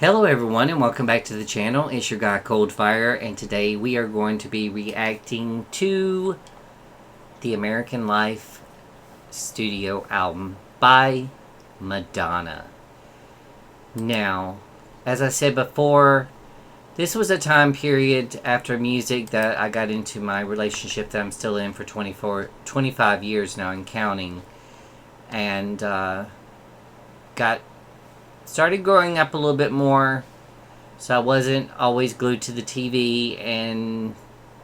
Hello everyone and welcome back to the channel. It's your guy Coldfire, and today we are going to be reacting to the American Life studio album by Madonna. Now, as I said before, this was a time period after music that I got into my relationship that I'm still in for 25 years now and counting, and started growing up a little bit more, so I wasn't always glued to the TV and,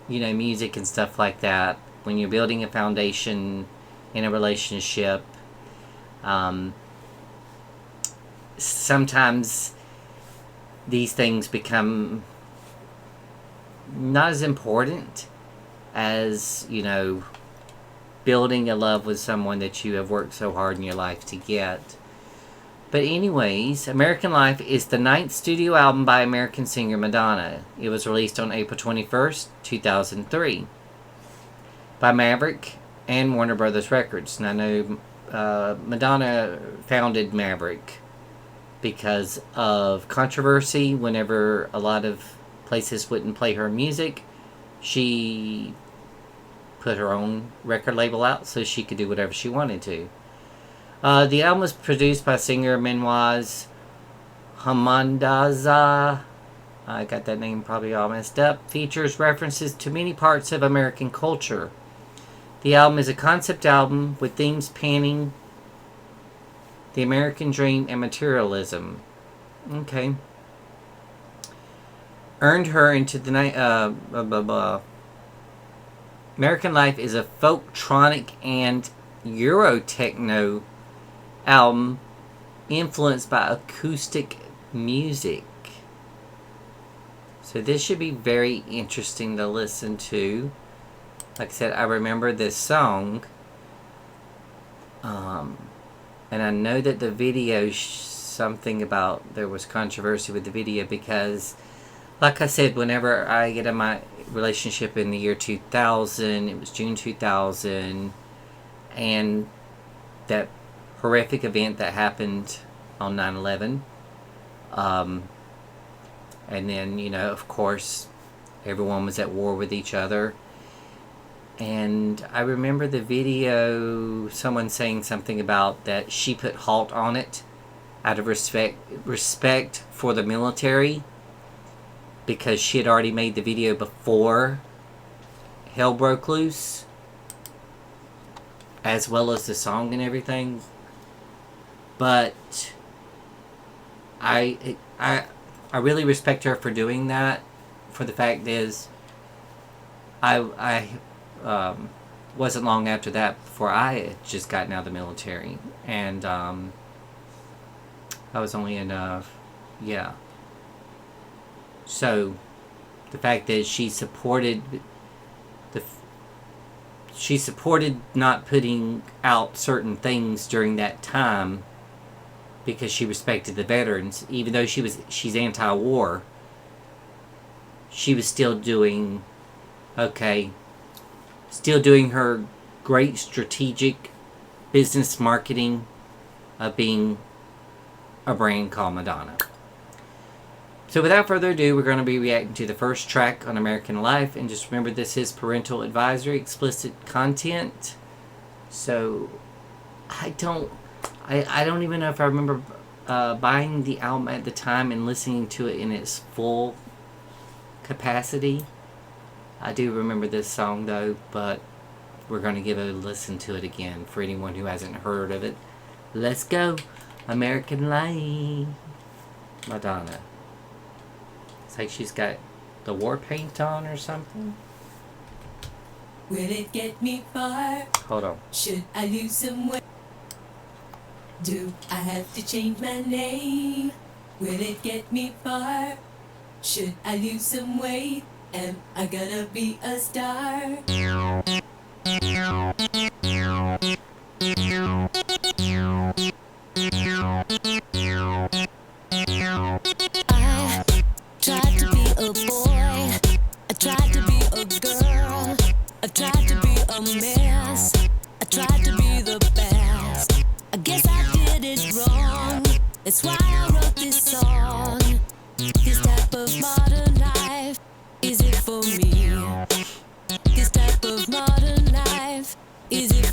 music and stuff like that. When you're building a foundation in a relationship, sometimes these things become not as important as, building a love with someone that you have worked so hard in your life to get. But anyways, American Life is the 9th studio album by American singer Madonna. It was released on April 21st, 2003 by Maverick and Warner Brothers Records. And I know Madonna founded Maverick because of controversy. Whenever a lot of places wouldn't play her music, she put her own record label out so she could do whatever she wanted to. The album was produced by singer MADONNA'S. I got that name probably all messed up. Features references to many parts of American culture. The album is a concept album with themes spanning the American dream and materialism. Okay. Earned her into the American Life is a folktronic and Eurotechno album influenced by acoustic music. So this should be very interesting to listen to. Like I said, I remember this song. And I know that the video, something about there was controversy with the video because, like I said, whenever I get in my relationship in the year 2000, it was June 2000, and that horrific event that happened on 9/11. And then, of course, everyone was at war with each other. And I remember the video, someone saying something about that she put halt on it out of respect for the military, because she had already made the video before hell broke loose, as well as the song and everything. But I really respect her for doing that. For the fact is, I wasn't long after that before I had just gotten out of the military, and I was only in yeah. So the fact that she supported not putting out certain things during that time because she respected the veterans, even though she's anti-war, she was still doing her great strategic business marketing of being a brand called Madonna. So without further ado, we're going to be reacting to the first track on American Life, and just remember this is parental advisory, explicit content. So I don't even know if I remember buying the album at the time and listening to it in its full capacity. I do remember this song though, but we're going to give a listen to it again for anyone who hasn't heard of it. Let's go. American Life. Madonna. It's like she's got the war paint on or something. Will it get me far? Hold on. Should I lose some weight? Do I have to change my name? Will it get me far? Should I lose some weight? Am I gonna be a star? I tried to be a boy, I tried to be a girl, I tried to be a mess, I tried to be the best. I guess I did it wrong, that's why I wrote this song.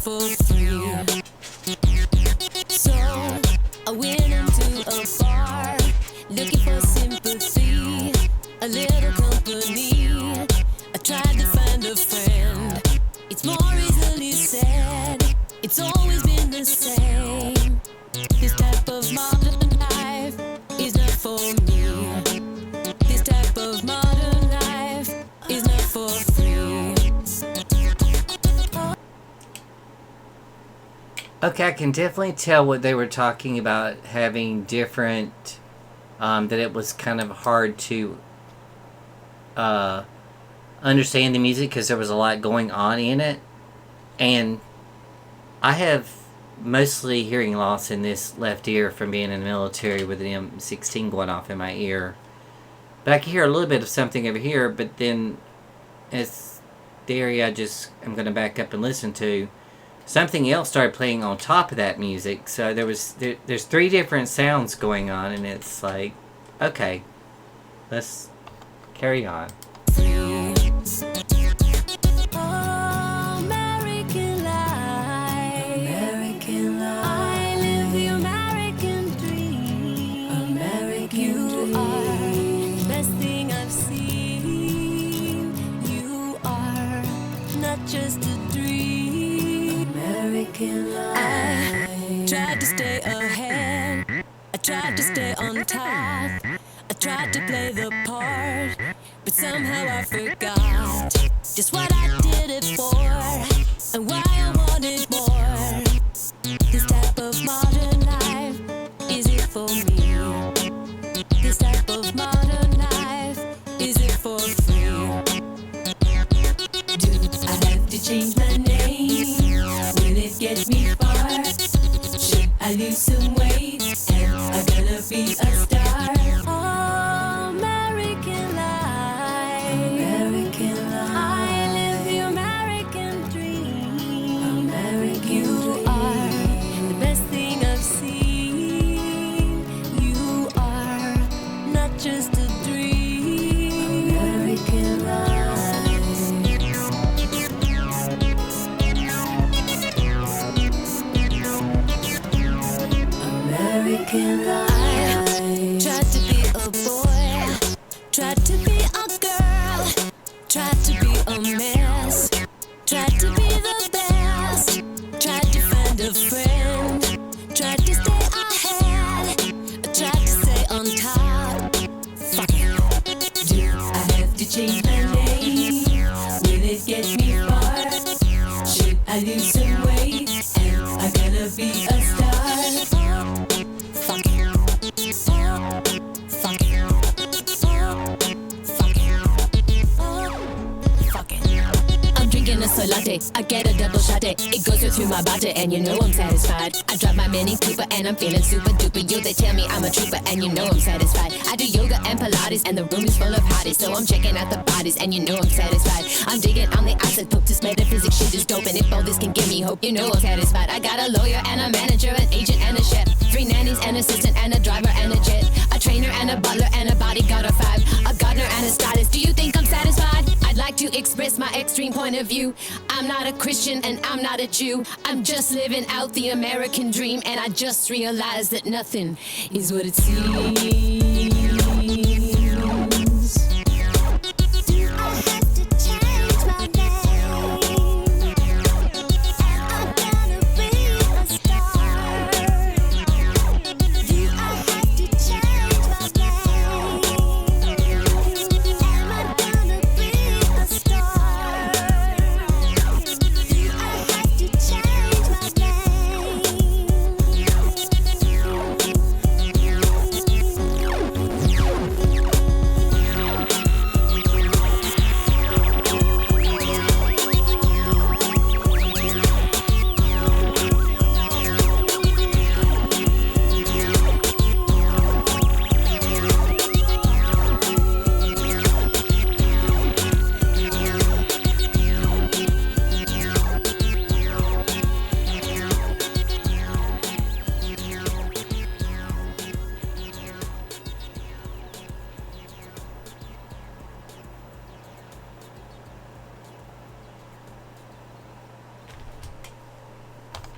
for free. So I went into a bar looking for sympathy, a little company. I tried to find a friend. It's more easily said. It's always been the same. This type of modern life is not for me. This type of modern life is not for free. Okay, I can definitely tell what they were talking about, having different, that it was kind of hard to understand the music because there was a lot going on in it. And I have mostly hearing loss in this left ear from being in the military with an M16 going off in my ear. But I can hear a little bit of something over here, but then it's the area I'm going to back up and listen to. Something else started playing on top of that music. So there's three different sounds going on, and it's like, okay, let's carry on. American life. American life. I live the American dream. American dream. Are the best thing I've seen. You are not just a dream. American life. I tried to stay ahead. I tried to stay on top. I tried to play the part, but somehow I forgot just what I did it for and why I wanted more. This type of modern life, is it for me? This type of modern life, is it for free? Do I have to change my name? Will it get me far? Should I lose some weight? Am I gonna be a star? I tried to be a boy, tried to be a girl, tried to be a mess, tried to be the best, tried to find a friend, tried to stay ahead, tried to stay on top. Fuck it. Do I have to change my name? Will it get me far? Should I lose some weight? Am I gonna be a star? Soy latte, I get a double shot it goes right through my body and you know I'm satisfied. I drive my Mini Cooper and I'm feeling super duper. You, they tell me I'm a trooper and you know I'm satisfied. I do yoga and Pilates and the room is full of hotties, so I'm checking out the bodies and you know I'm satisfied. I'm digging on the isotope, this metaphysics shit is dope, and if all this can give me hope, you know I'm satisfied. I got a lawyer and a manager, an agent and a chef, 3 nannies, an assistant and a driver and a jet, a trainer and a butler and a bodyguard of 5, a gardener and a stylist. Do you think I'm satisfied? I'd like to express my extreme point of view. I'm not a Christian and I'm not a Jew. I'm just living out the American dream, and I just realized that nothing is what it seems.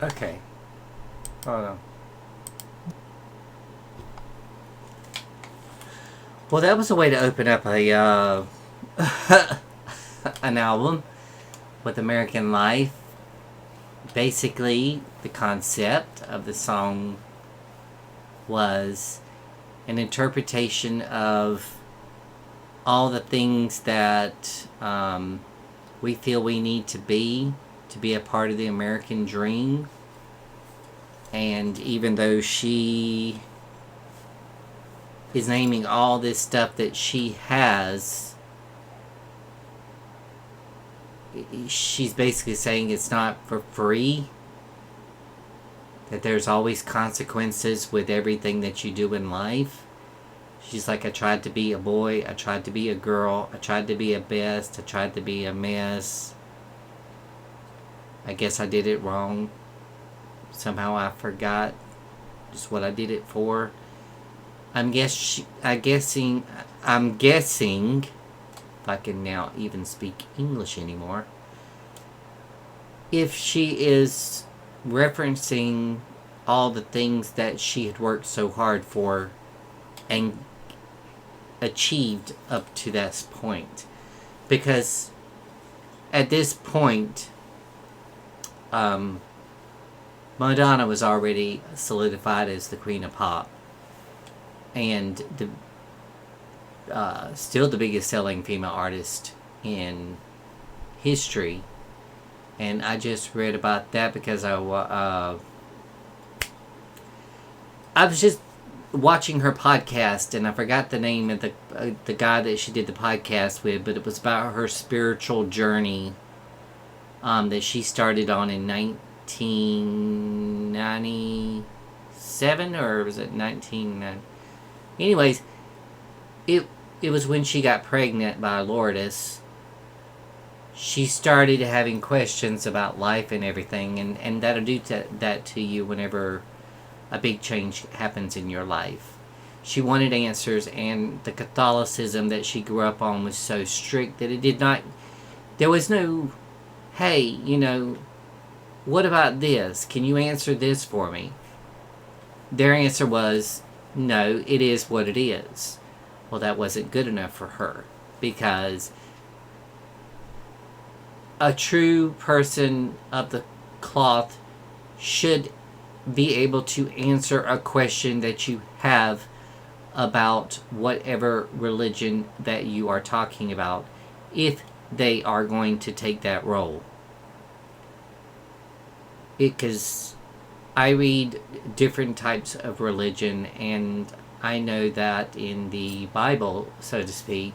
Okay. Hold on. Well, that was a way to open up a an album with American Life. Basically, the concept of the song was an interpretation of all the things that we feel we need to be a part of the American dream. And even though she is naming all this stuff that she has, she's basically saying it's not for free. That there's always consequences with everything that you do in life. She's like, I tried to be a boy, I tried to be a girl, I tried to be a best, I tried to be a mess. I guess I did it wrong. Somehow I forgot just what I did it for. I'm guessing, if I can now even speak English anymore, if she is referencing all the things that she had worked so hard for and achieved up to this point. Because at this point, Madonna was already solidified as the Queen of Pop. And still the biggest selling female artist in history. And I just read about that because I was just watching her podcast, and I forgot the name of the guy that she did the podcast with, but it was about her spiritual journey that she started on in 1997, or was it 1990? Anyways, it was when she got pregnant by Lourdes. She started having questions about life and everything, and that'll do that to you whenever a big change happens in your life. She wanted answers, and the Catholicism that she grew up on was so strict that it did not... There was no, hey, what about this? Can you answer this for me? Their answer was, no, it is what it is. Well, that wasn't good enough for her, because a true person of the cloth should be able to answer a question that you have about whatever religion that you are talking about, if they are going to take that role. Because I read different types of religion, and I know that in the Bible, so to speak,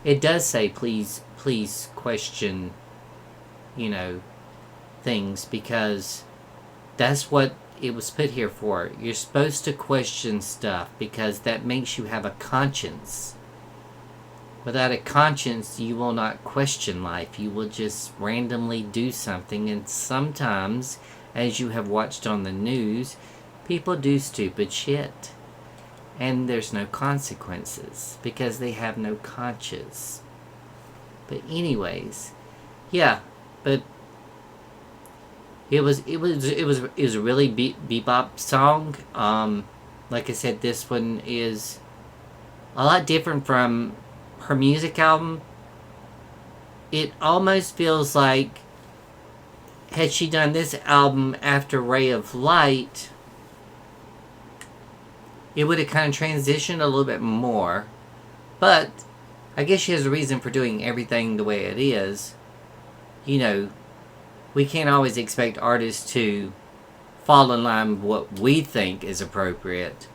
it does say please question, things, because that's what it was put here for. You're supposed to question stuff because that makes you have a conscience. Without a conscience, you will not question life. You will just randomly do something, and sometimes, as you have watched on the news, people do stupid shit. And there's no consequences because they have no conscience. But anyways, yeah, but it was a really bebop song. Like I said, this one is a lot different from her music album. It almost feels like, had she done this album after Ray of Light, it would have kind of transitioned a little bit more. But I guess she has a reason for doing everything the way it is. We can't always expect artists to fall in line with what we think is appropriate.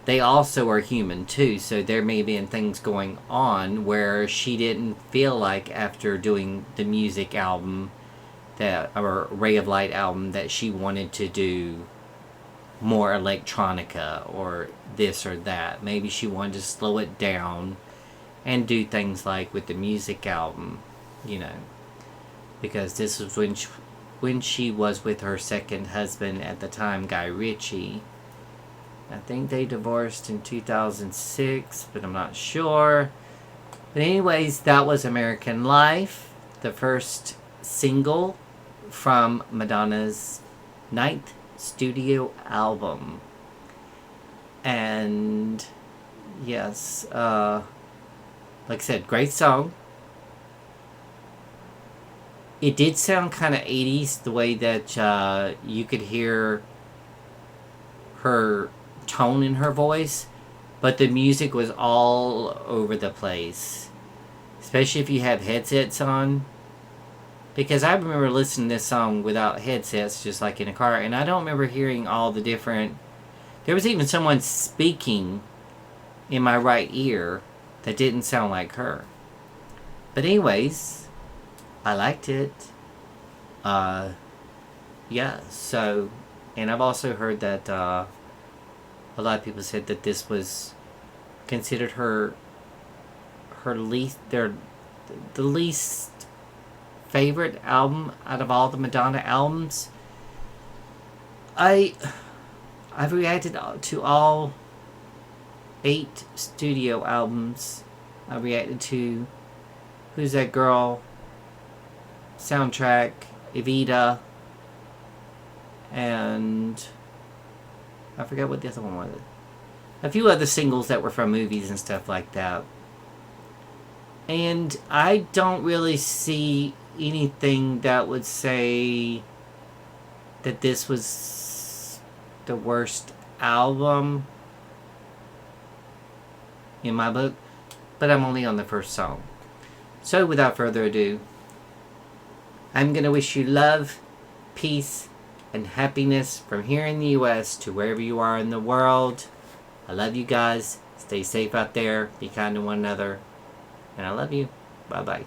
They also are human too, so there may have been things going on where she didn't feel like, after doing the music album, or Ray of Light album, that she wanted to do more electronica or this or that. Maybe she wanted to slow it down and do things like with the music album, because this was when she was with her second husband at the time, Guy Ritchie. I think they divorced in 2006, but I'm not sure. But anyways, that was American Life, the first single from Madonna's 9th studio album. And yes, like I said, great song. It did sound kind of 80s, the way that you could hear her tone in her voice, but the music was all over the place, especially if you have headsets on. Because I remember listening to this song without headsets, just like in a car, and I don't remember hearing all the different... There was even someone speaking in my right ear that didn't sound like her. But anyways, I liked it. Yeah, so... And I've also heard that a lot of people said that this was considered her least... the least favorite album out of all the Madonna albums. I've reacted to all 8 studio albums. I reacted to Who's That Girl, Soundtrack, Evita, and I forgot what the other one was. A few other singles that were from movies and stuff like that. And I don't really see anything that would say that this was the worst album in my book, but I'm only on the first song. So without further ado, I'm going to wish you love, peace, and happiness from here in the US to wherever you are in the world. I love you guys. Stay safe out there. Be kind to one another. And I love you. Bye-bye.